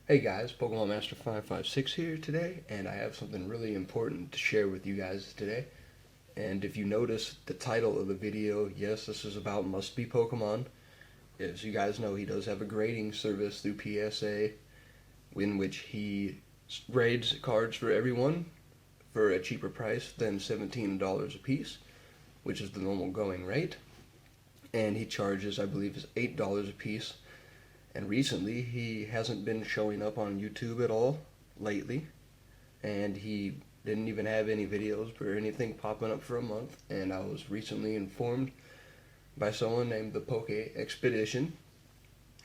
Hey guys, Pokemon Master 556 here today, and I have something really important to share with you guys today. And if you notice the title of the video, yes, this is about MustBePokemon. As you guys know, he does have a grading service through PSA in which he grades cards for everyone for a cheaper price than $17 a piece, which is the normal going rate. And he charges, I believe, is $8 a piece. And recently, he hasn't been showing up on YouTube at all lately, and he didn't even have any videos or anything popping up for a month. And I was recently informed by someone named the Poke Expedition.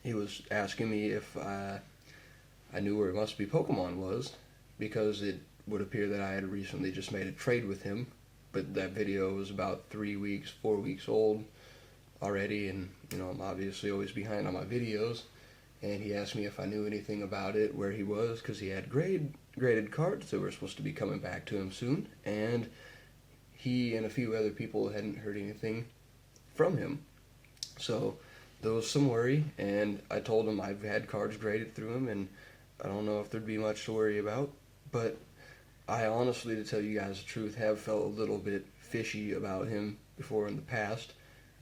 He was asking me if I knew where MustBePokemon was, because it would appear that I had recently just made a trade with him, but that video was about 3 weeks, 4 weeks old already, and I'm obviously always behind on my videos. And he asked me if I knew anything about it, where he was, because he had graded cards that were supposed to be coming back to him soon, and he and a few other people hadn't heard anything from him. So there was some worry, and I told him I've had cards graded through him, and I don't know if there'd be much to worry about. But I honestly, to tell you guys the truth, have felt a little bit fishy about him before in the past,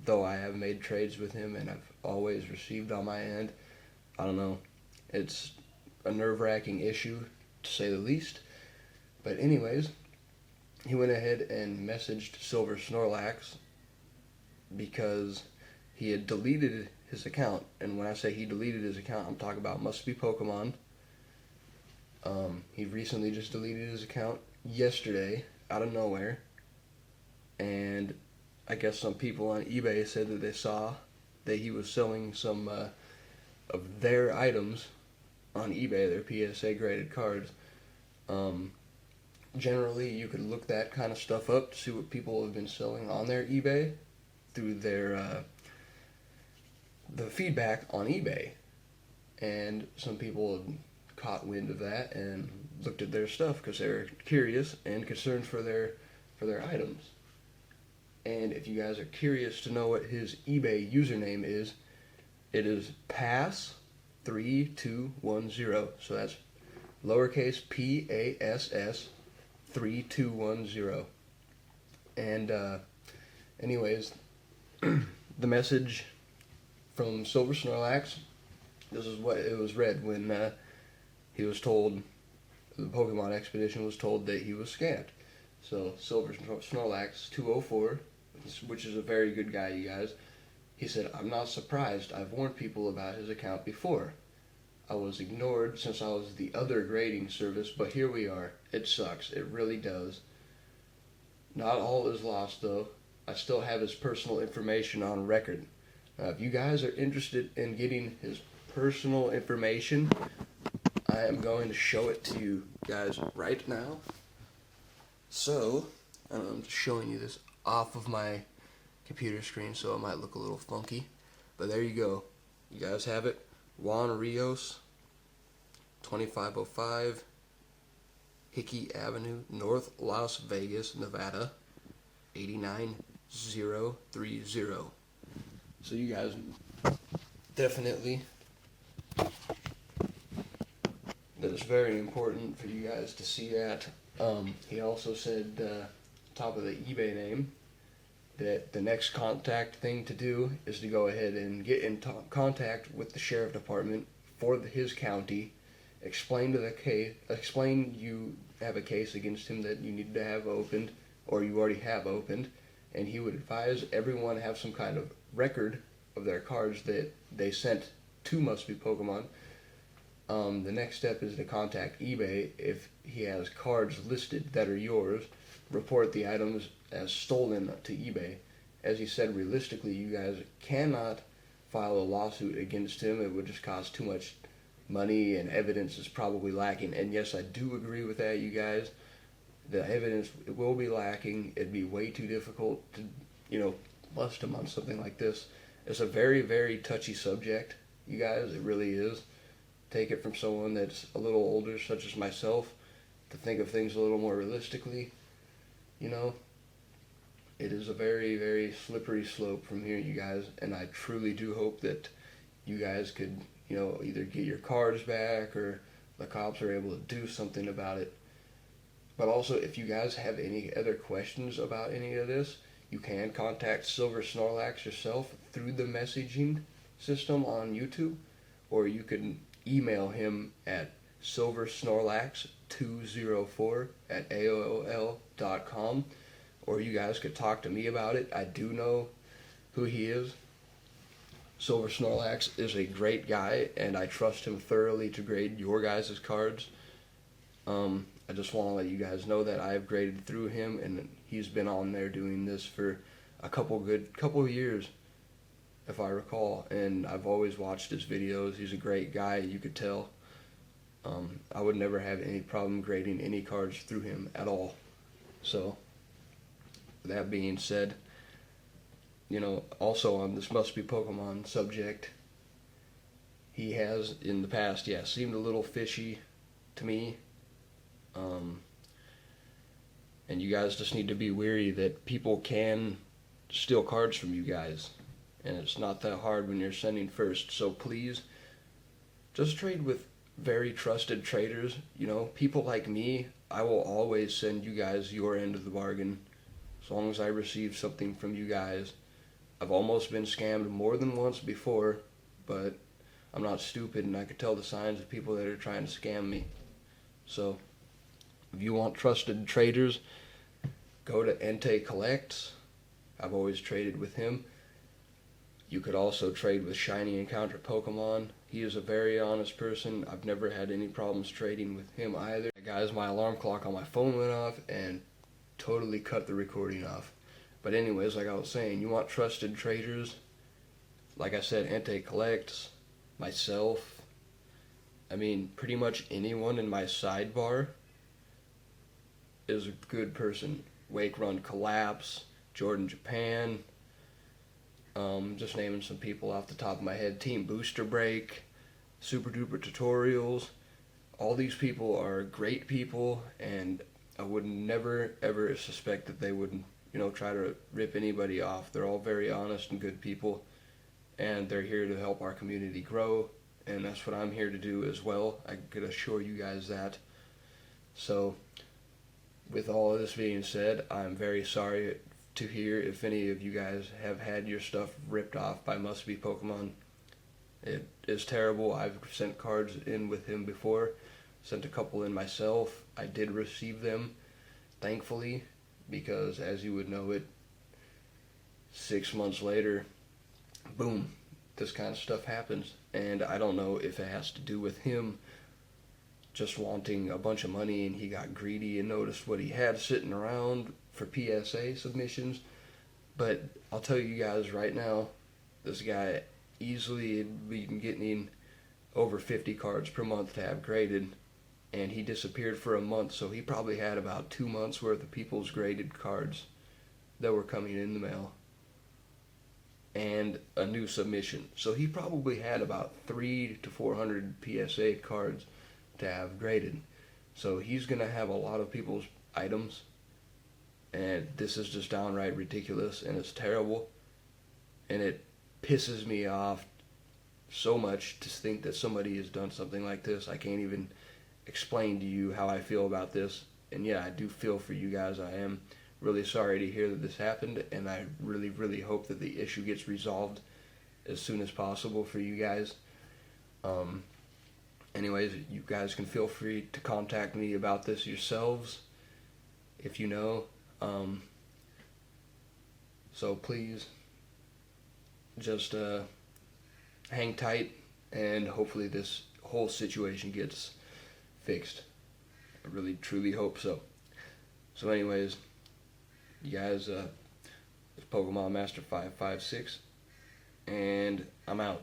though I have made trades with him and I've always received on my end. I don't know. It's a nerve-wracking issue, to say the least. But anyways, he went ahead and messaged Silver Snorlax because he had deleted his account. And when I say he deleted his account, I'm talking about MustBePokemon. He recently just deleted his account yesterday, out of nowhere. And I guess some people on eBay said that they saw that he was selling some of their items on eBay, their PSA graded cards. Generally, you could look that kind of stuff up to see what people have been selling on their eBay through their the feedback on eBay. And some people have caught wind of that and looked at their stuff because they were curious and concerned for their items. And if you guys are curious to know what his eBay username is, it is PASS3210. So that's lowercase PASS 3210. And anyways, the message from Silver Snorlax, this is what it was read when he was told, the Pokemon Expedition was told that he was scammed. So Silver Snorlax 204, which is a very good guy, you guys. He said, "I'm not surprised. I've warned people about his account before. I was ignored since I was the other grading service, but here we are. It sucks. It really does. Not all is lost, though. I still have his personal information on record." Now, if you guys are interested in getting his personal information, I am going to show it to you guys right now. So, I'm just showing you this off of my computer screen, so it might look a little funky, but there you go. You guys have it. Juan Rios, 2505 Hickey Avenue, North Las Vegas, Nevada, 89030. So you guys definitely, that it's very important for you guys to see that. He also said, top of the eBay name, that the next contact thing to do is to go ahead and get in contact with the sheriff department for his county, explain you have a case against him that you need to have opened, or you already have opened, and he would advise everyone have some kind of record of their cards that they sent to MustBePokemon. The next step is to contact eBay. If he has cards listed that are yours, report the items as stolen to eBay. As he said, realistically, you guys cannot file a lawsuit against him. It would just cost too much money, and evidence is probably lacking. And yes, I do agree with that, you guys. The evidence will be lacking. It'd be way too difficult to, bust him on something like this. It's a very, very touchy subject, you guys. It really is. Take it from someone that's a little older, such as myself, to think of things a little more realistically. It is a very, very slippery slope from here, you guys, and I truly do hope that you guys could either get your cards back or the cops are able to do something about it. But also, if you guys have any other questions about any of this, you can contact Silver Snorlax yourself through the messaging system on YouTube, or you can email him at silversnorlax204@aol.com, or you guys could talk to me about it. I do know who he is. Silver Snorlax is a great guy, and I trust him thoroughly to grade your guys' cards. I just want to let you guys know that I've graded through him, and he's been on there doing this for a couple of years, if I recall, and I've always watched his videos. He's a great guy, you could tell. I would never have any problem grading any cards through him at all. So, that being said, also on this MustBePokemon subject, he has in the past, seemed a little fishy to me. And you guys just need to be wary that people can steal cards from you guys. And it's not that hard when you're sending first. So please, just trade with very trusted traders. People like me, I will always send you guys your end of the bargain as long as I receive something from you guys. I've almost been scammed more than once before, but I'm not stupid, and I could tell the signs of people that are trying to scam me. So, if you want trusted traders, go to Entei Collects. I've always traded with him. You could also trade with Shiny Encounter Pokemon. He is a very honest person. I've never had any problems trading with him either. Guys, my alarm clock on my phone went off and totally cut the recording off. But anyways, like I was saying, you want trusted traders. Like I said, Entei Collects, myself. Pretty much anyone in my sidebar is a good person. Wake Run Collapse, Jordan Japan, just naming some people off the top of my head. Team Booster Break, Super Duper Tutorials. All these people are great people, and I would never ever suspect that they would, try to rip anybody off. They're all very honest and good people, and they're here to help our community grow, and that's what I'm here to do as well. I could assure you guys that. So, with all of this being said, I'm very sorry to hear if any of you guys have had your stuff ripped off by MustBePokemon. It is terrible. I've sent cards in with him before, sent a couple in myself. I did receive them, thankfully, because as you would know it, 6 months later, boom, this kind of stuff happens. And I don't know if it has to do with him just wanting a bunch of money, and he got greedy and noticed what he had sitting around for PSA submissions. But I'll tell you guys right now, this guy easily had been getting over 50 cards per month to have graded, and he disappeared for a month, so he probably had about 2 months worth of people's graded cards that were coming in the mail and a new submission. So he probably had about 300 to 400 PSA cards to have graded. So he's going to have a lot of people's items, and this is just downright ridiculous, and it's terrible, and it pisses me off so much to think that somebody has done something like this. I can't even explain to you how I feel about this, and I do feel for you guys. I am really sorry to hear that this happened, and I really, really hope that the issue gets resolved as soon as possible for you guys. Anyways, you guys can feel free to contact me about this yourselves if you know. So please, just hang tight, and hopefully this whole situation gets fixed. I really, truly hope so. So anyways, you guys, it's Pokemon Master 556, and I'm out.